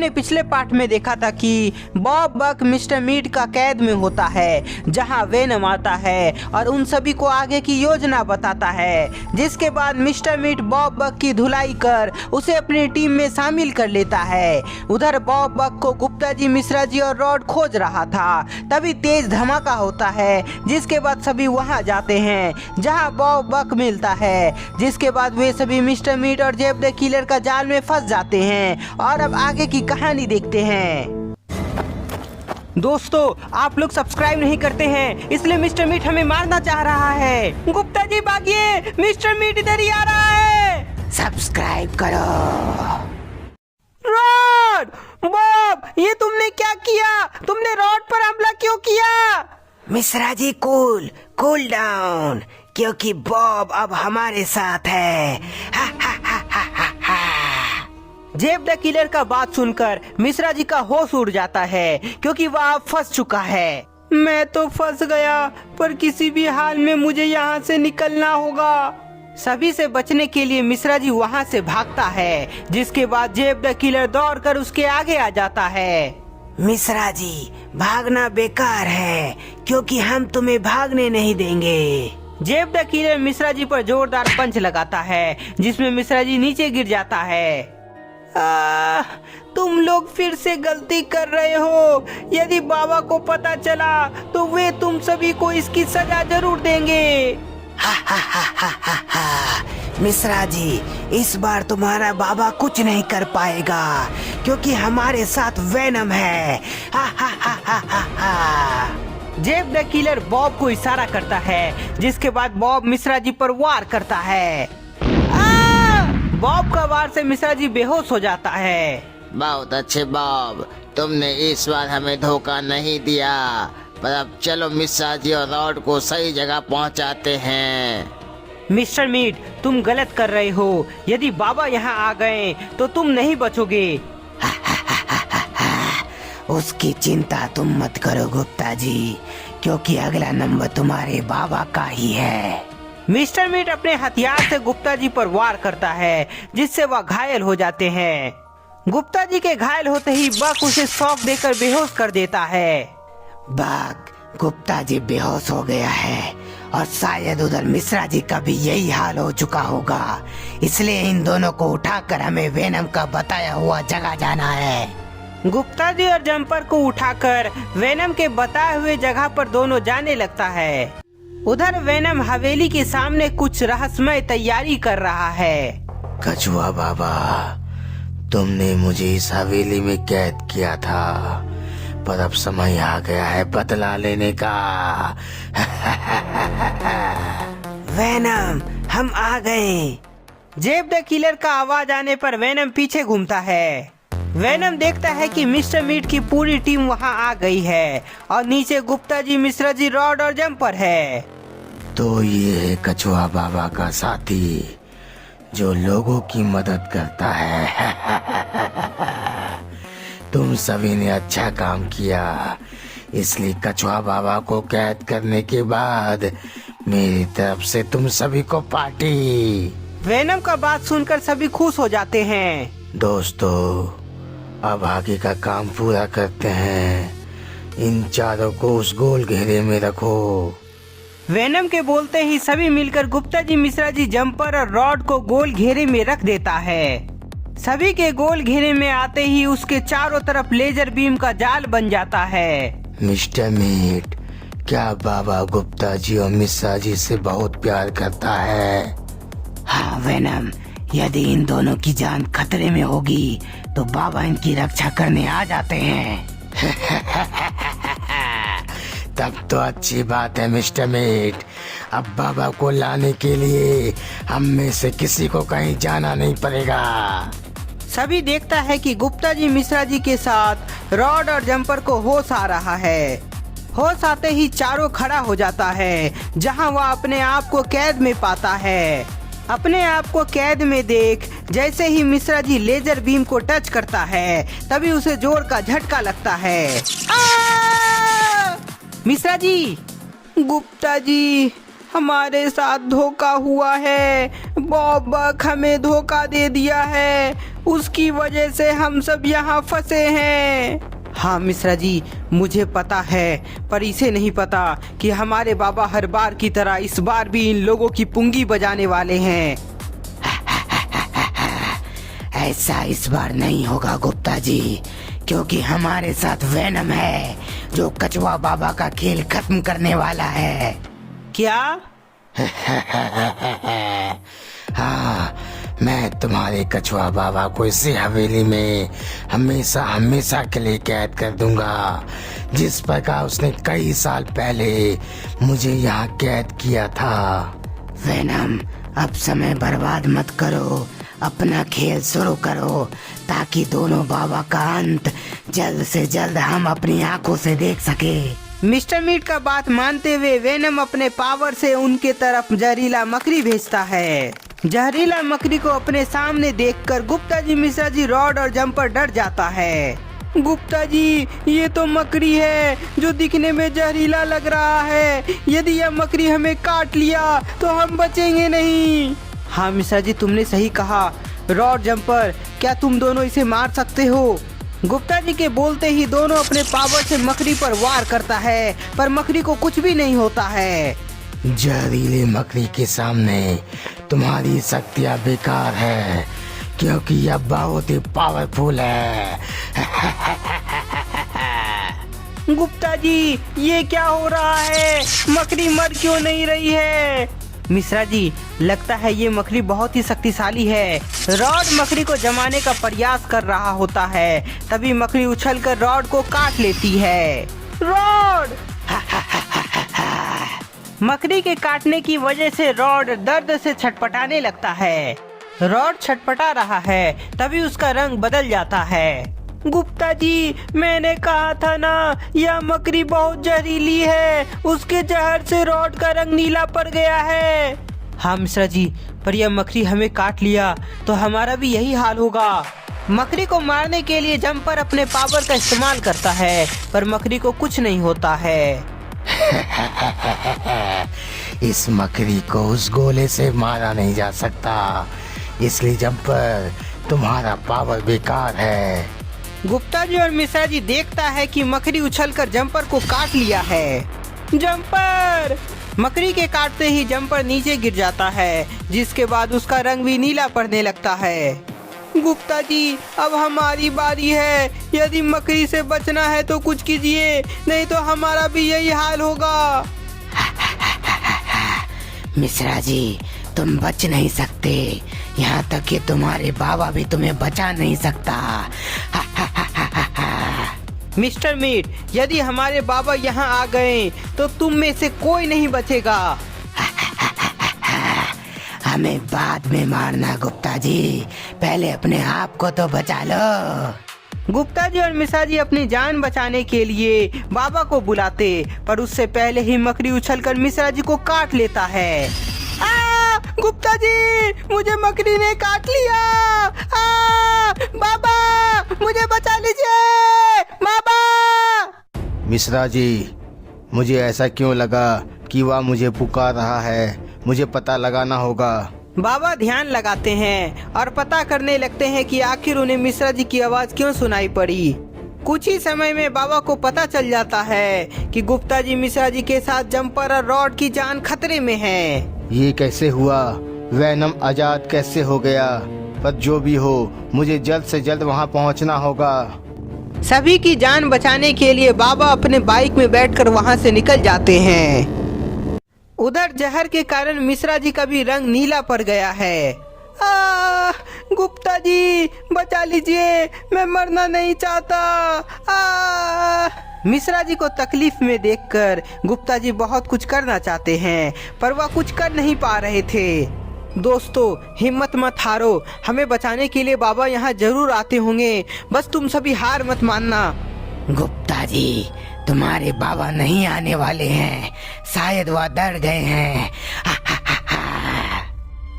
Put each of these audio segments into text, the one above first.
आपने पिछले पार्ट में देखा था कि बॉब बक मिस्टर मीट का कैद में होता है, जहां वेनम आता है और उन सभी को आगे की योजना बताता है, जिसके बाद मिस्टर मीट बॉब बक की धुलाई कर उसे अपनी टीम में शामिल कर लेता है। उधर बॉब बक को गुप्ता जी, मिश्रा जी और रॉड खोज रहा था, तभी तेज धमाका होता है, जिसके बाद सभी वहां जाते हैं जहां बॉब बक मिलता है। जिसके बाद वे सभी मिस्टर मीट और जेब द किलर का जाल में फंस जाते हैं और अब आगे की कहानी देखते हैं। दोस्तों, आप लोग सब्सक्राइब नहीं करते हैं, इसलिए मिस्टर मीट हमें मारना चाह रहा है। गुप्ता जी भागिए, मिस्टर मीट इधर ही आ रहा है। सब्सक्राइब करो। रॉड, बॉब, ये तुमने क्या किया? तुमने रॉड पर हमला क्यों किया? मिश्रा जी कूल डाउन, क्योंकि बॉब अब हमारे साथ है। हा, हा, हा, हा, हा, हा। जेब द किलर का बात सुनकर मिश्रा जी का होश उड़ जाता है, क्योंकि वह अब फंस चुका है। मैं तो फंस गया, पर किसी भी हाल में मुझे यहाँ से निकलना होगा। सभी से बचने के लिए मिश्रा जी वहाँ से भागता है, जिसके बाद जेब द किलर दौड़कर उसके आगे आ जाता है। मिश्रा जी, भागना बेकार है, क्योंकि हम तुम्हें भागने नहीं देंगे। जेब द किलर मिश्रा जी पर जोरदार पंच लगाता है, जिसमें मिश्रा जी नीचे गिर जाता है। तुम लोग फिर से गलती कर रहे हो। यदि बाबा को पता चला तो वे तुम सभी को इसकी सजा जरूर देंगे। हा हा हा हा हा हा। मिश्रा जी, इस बार तुम्हारा बाबा कुछ नहीं कर पाएगा, क्योंकि हमारे साथ वेनम है। हा हा हा हा हा हा। जेब द किलर बॉब को इशारा करता है, जिसके बाद बॉब मिश्रा जी पर वार करता है। बॉब का वार से मिश्रा जी बेहोश हो जाता है। बहुत अच्छे बॉब, तुमने इस बार हमें धोखा नहीं दिया, पर अब चलो मिश्रा जी और रॉड को सही जगह पहुंचाते हैं। मिस्टर मीट, तुम गलत कर रहे हो। यदि बाबा यहाँ आ गए तो तुम नहीं बचोगे। उसकी चिंता तुम मत करो गुप्ता जी, क्योंकि अगला नंबर तुम्हारे बाबा का ही है। मिस्टर मीट अपने हथियार से गुप्ता जी पर वार करता है, जिससे वह घायल हो जाते हैं। गुप्ता जी के घायल होते ही बक उसे शॉक देकर बेहोश कर देता है। बक, गुप्ता जी बेहोश हो गया है और शायद उधर मिश्रा जी का भी यही हाल हो चुका होगा, इसलिए इन दोनों को उठाकर हमें वेनम का बताया हुआ जगह जाना है। गुप्ता जी और जंपर को उठाकर वेनम के बताए हुए जगह पर दोनों जाने लगता है। उधर वेनम हवेली के सामने कुछ रहस्यमय तैयारी कर रहा है। कछुआ बाबा, तुमने मुझे इस हवेली में कैद किया था, पर अब समय आ गया है बदला लेने का। वेनम, हम आ गए। जेब द किलर का आवाज आने पर वेनम पीछे घूमता है। वेनम देखता है कि मिस्टर मीट की पूरी टीम वहां आ गई है और नीचे गुप्ता जी, मिश्रा जी, रॉड और जंपर है। तो ये है कछुआ बाबा का साथी, जो लोगों की मदद करता है। तुम सभी ने अच्छा काम किया, इसलिए कछुआ बाबा को कैद करने के बाद मेरी तरफ से तुम सभी को पार्टी। वेनम का बात सुनकर सभी खुश हो जाते हैं। दोस्तों, अब आगे का काम पूरा करते हैं। इन चारों को उस गोल घेरे में रखो। वेनम के बोलते ही सभी मिलकर गुप्ता जी, मिश्रा जी, जंपर और रॉड को गोल घेरे में रख देता है। सभी के गोल घेरे में आते ही उसके चारों तरफ लेजर बीम का जाल बन जाता है। मिस्टर मीट, क्या बाबा गुप्ता जी और मिश्रा जी से बहुत प्यार करता है? हाँ वेनम, यदि इन दोनों की जान खतरे में होगी तो बाबा इनकी रक्षा करने आ जाते हैं। तब तो अच्छी बात है मिस्टर मीट। अब बाबा को लाने के लिए हम में से किसी को कहीं जाना नहीं पड़ेगा। सभी देखता है कि गुप्ता जी, मिश्रा जी के साथ रॉड और जंपर को होश आ रहा है। होश आते ही चारों खड़ा हो जाता है, जहां वह अपने आप को कैद में पाता है। अपने आप को कैद में देख जैसे ही मिश्रा जी लेजर बीम को टच करता है, तभी उसे जोर का झटका लगता है। मिश्रा जी, गुप्ता जी, हमारे साथ धोखा हुआ है। बॉब बक हमें धोखा दे दिया है, उसकी वजह से हम सब यहाँ फंसे हैं। हाँ मिश्रा जी, मुझे पता है, पर इसे नहीं पता कि हमारे बाबा हर बार की तरह इस बार भी इन लोगों की पुंगी बजाने वाले हैं। ऐसा इस बार नहीं होगा गुप्ता जी, क्योंकि हमारे साथ वेनम है जो कछुआ बाबा का खेल खत्म करने वाला है। क्या? हाँ, मैं तुम्हारे कछुआ बाबा को इसी हवेली में हमेशा हमेशा के लिए कैद कर दूंगा, जिस प्रकार उसने कई साल पहले मुझे यहाँ कैद किया था। वेनम, अब समय बर्बाद मत करो, अपना खेल शुरू करो ताकि दोनों बाबा का अंत जल्द से जल्द हम अपनी आंखों से देख सके। मिस्टर मीट का बात मानते हुए वेनम अपने पावर से उनके तरफ जहरीला मकड़ी भेजता है। जहरीला मकड़ी को अपने सामने देखकर गुप्ता जी, मिश्रा जी, रॉड और जंपर डर जाता है। गुप्ता जी, ये तो मकड़ी है जो दिखने में जहरीला लग रहा है। यदि यह मकड़ी हमें काट लिया तो हम बचेंगे नहीं। हाँ मिश्रा जी, तुमने सही कहा। रॉड, जंपर, क्या तुम दोनों इसे मार सकते हो? गुप्ता जी के बोलते ही दोनों अपने पावर से मकड़ी पर वार करता है, पर मकड़ी को कुछ भी नहीं होता है। जहरीले मकड़ी के सामने तुम्हारी शक्तियाँ बेकार है, क्योंकि यह बहुत ही पावरफुल है। गुप्ता जी, ये क्या हो रहा है? मकड़ी मर क्यों नहीं रही है? मिश्रा जी, लगता है ये मकड़ी बहुत ही शक्तिशाली है। रॉड मकड़ी को जमाने का प्रयास कर रहा होता है, तभी मकड़ी उछलकर रॉड को काट लेती है। रॉड! मकड़ी के काटने की वजह से रॉड दर्द से छटपटाने लगता है। रॉड छटपटा रहा है, तभी उसका रंग बदल जाता है। गुप्ता जी, मैंने कहा था ना, यह मकड़ी बहुत जहरीली है। उसके जहर से रॉड का रंग नीला पड़ गया है। हाँ मिश्रा जी, पर यह मकड़ी हमें काट लिया तो हमारा भी यही हाल होगा। मकड़ी को मारने के लिए जंपर अपने पावर का इस्तेमाल करता है, पर मकड़ी को कुछ नहीं होता है। इस मकड़ी को उस गोले से मारा नहीं जा सकता, इसलिए जंपर, तुम्हारा पावर बेकार है। गुप्ता जी और मिश्रा जी देखता है कि मकड़ी उछलकर जंपर को काट लिया है। जंपर! मकड़ी के काटते ही जंपर नीचे गिर जाता है, जिसके बाद उसका रंग भी नीला पड़ने लगता है। गुप्ता जी, अब हमारी बारी है। यदि मकड़ी से बचना है तो कुछ कीजिए, नहीं तो हमारा भी यही हाल होगा। मिश्रा जी, तुम बच नहीं सकते, यहाँ तक कि तुम्हारे बाबा भी तुम्हें बचा नहीं सकता। मिस्टर मीट, यदि हमारे बाबा यहाँ आ गए तो तुम में से कोई नहीं बचेगा। हमें बाद में मारना गुप्ता जी, पहले अपने आप को तो बचा लो। गुप्ता जी और मिश्रा जी अपनी जान बचाने के लिए बाबा को बुलाते, पर उससे पहले ही मकड़ी उछलकर मिश्रा जी को काट लेता है। गुप्ता जी, मुझे मकड़ी ने काट लिया। बाबा, मुझे बचा लीजिए। बाबा! मिश्रा जी, मुझे ऐसा क्यों लगा कि वह मुझे पुकार रहा है? मुझे पता लगाना होगा। बाबा ध्यान लगाते हैं और पता करने लगते हैं कि आखिर उन्हें मिश्रा जी की आवाज क्यों सुनाई पड़ी। कुछ ही समय में बाबा को पता चल जाता है कि गुप्ता जी, मिश्रा जी के साथ जंपर और रॉड की जान खतरे में है। ये कैसे हुआ? वेनम आजाद कैसे हो गया? पर जो भी हो, मुझे जल्द से जल्द वहाँ पहुँचना होगा। सभी की जान बचाने के लिए बाबा अपने बाइक में बैठकर वहाँ से निकल जाते हैं। उधर जहर के कारण मिश्रा जी का भी रंग नीला पड़ गया है। गुप्ता जी, बचा लीजिए, मैं मरना नहीं चाहता। मिश्रा जी को तकलीफ में देखकर गुप्ता जी बहुत कुछ करना चाहते हैं, पर वह कुछ कर नहीं पा रहे थे। दोस्तों, हिम्मत मत हारो, हमें बचाने के लिए बाबा यहाँ जरूर आते होंगे, बस तुम सभी हार मत मानना। गुप्ता जी, तुम्हारे बाबा नहीं आने वाले हैं, शायद वह डर गए हैं।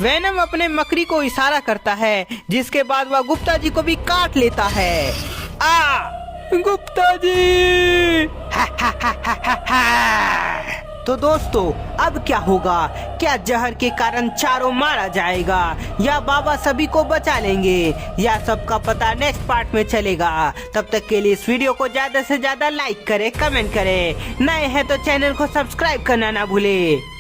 वेनम अपने मकड़ी को इशारा करता है, जिसके बाद वह गुप्ता जी को भी काट लेता है। गुप्ता जी! तो दोस्तों अब क्या होगा? क्या जहर के कारण चारों मारा जाएगा या बाबा सभी को बचा लेंगे? या सबका पता नेक्स्ट पार्ट में चलेगा। तब तक के लिए इस वीडियो को ज्यादा से ज्यादा लाइक करें, कमेंट करें, नए हैं तो चैनल को सब्सक्राइब करना ना भूले।